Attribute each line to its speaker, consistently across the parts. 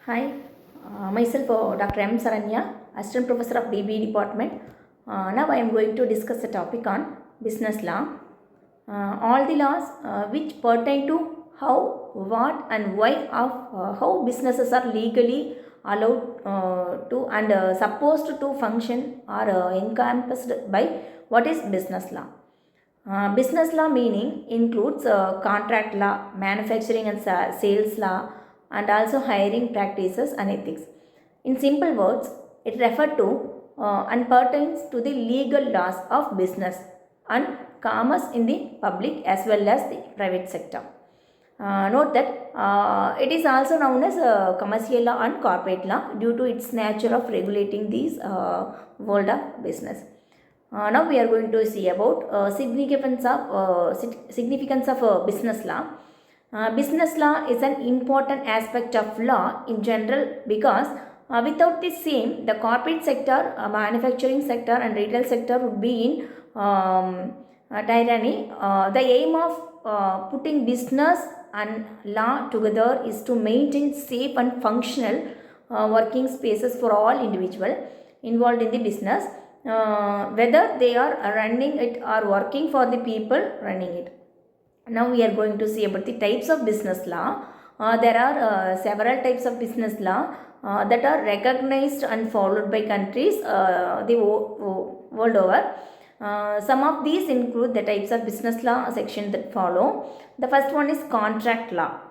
Speaker 1: Hi, myself Dr. M. Saranya, Assistant Professor of BB Department. Now I am going to discuss a topic on business law. All the laws which pertain to how, what, and why of how businesses are legally allowed to and supposed to function are encompassed by what is business law. Business law meaning includes contract law, manufacturing and sales law, and also hiring practices and ethics. In simple words, it refers to and pertains to the legal laws of business and commerce in the public as well as the private sector. Note that it is also known as commercial law and corporate law due to its nature of regulating these world of business. Now we are going to see about significance of business law. Business law is an important aspect of law in general because without the same, the corporate sector, manufacturing sector, and retail sector would be in tyranny. The aim of putting business and law together is to maintain safe and functional working spaces for all individuals involved in the business, whether they are running it or working for the people running it. Now we are going to see about the types of business law. There are several types of business law that are recognized and followed by countries the world over. Some of these include the types of business law section that follow. The first one is contract law.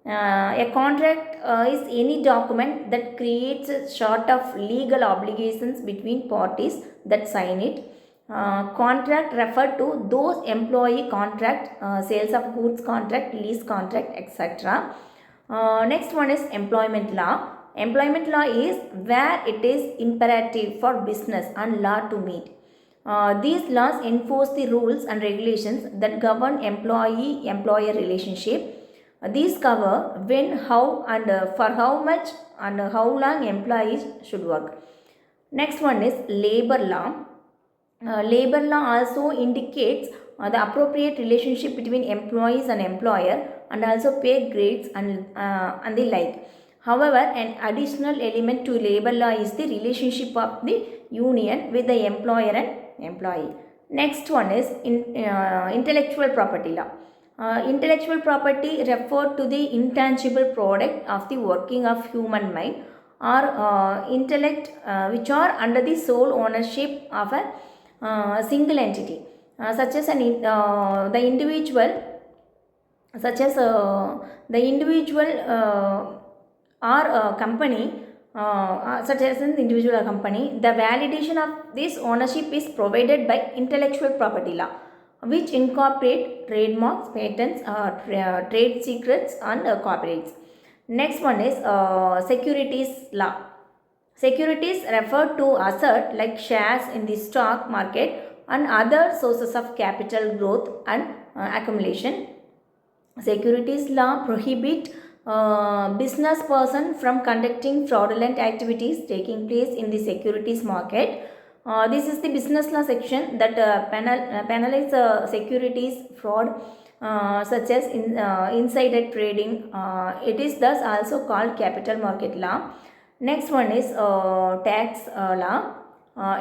Speaker 1: A contract is any document that creates a sort of legal obligations between parties that sign it. Contract refer to those employee contract, sales of goods contract, lease contract, etc. Next one is employment law. Employment law is where it is imperative for business and law to meet. These laws enforce the rules and regulations that govern employee-employer relationship. These cover when, how, and for how much and how long employees should work. Next one is labor law. Labor law also indicates the appropriate relationship between employees and employer and also pay grades and the like. However, an additional element to labor law is the relationship of the union with the employer and employee. Next one is intellectual property law. Intellectual property refer to the intangible product of the working of human mind or intellect which are under the sole ownership of a single entity, such as the individual, or a company, such as an individual or company. The validation of this ownership is provided by intellectual property law, which incorporate trademarks, patents, trade secrets, and copyrights. Next one is securities law. Securities refer to assets like shares in the stock market and other sources of capital growth and accumulation. Securities law prohibit business person from conducting fraudulent activities taking place in the securities market. This is the business law section that penalize securities fraud such as insider trading. It is thus also called capital market law. Next one is tax law.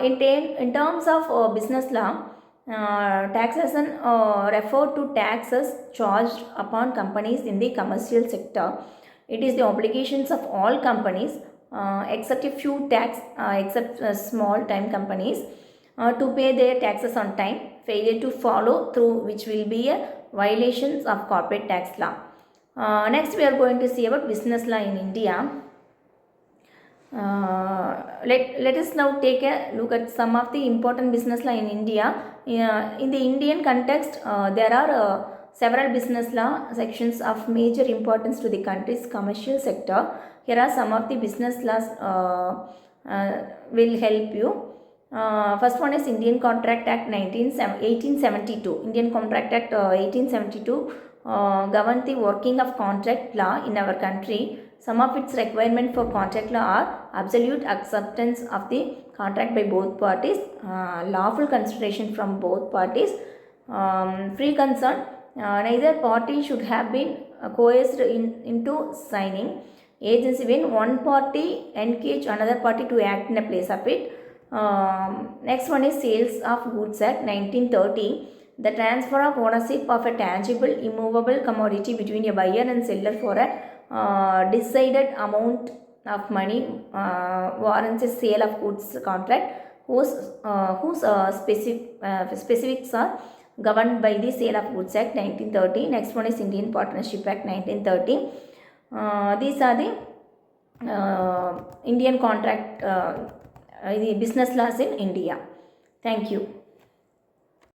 Speaker 1: In terms of business law, taxation refer to taxes charged upon companies in the commercial sector. It is the obligations of all companies except a few except small time companies to pay their taxes on time. Failure to follow through which will be a violations of corporate tax law. Next we are going to see about business law in India. Let us now take a look at some of the important business law in India. In the Indian context, there are several business law sections of major importance to the country's commercial sector. Here are some of the business laws will help you. First one is Indian Contract Act 1872. Indian Contract Act 1872 govern the working of contract law in our country. Some of its requirements for contract law are absolute acceptance of the contract by both parties, lawful consideration from both parties, free consent, neither party should have been coerced into signing, Agency, when one party engage another party to act in a place of it. Next one is Sales of Goods Act 1930. The transfer of ownership of a tangible, immovable commodity between a buyer and seller for a decided amount of money warrants a sale of goods contract whose specifics are governed by the Sale of Goods Act 1930. Next one is Indian Partnership Act 1930. These are the Indian contract, the business laws in India. Thank you.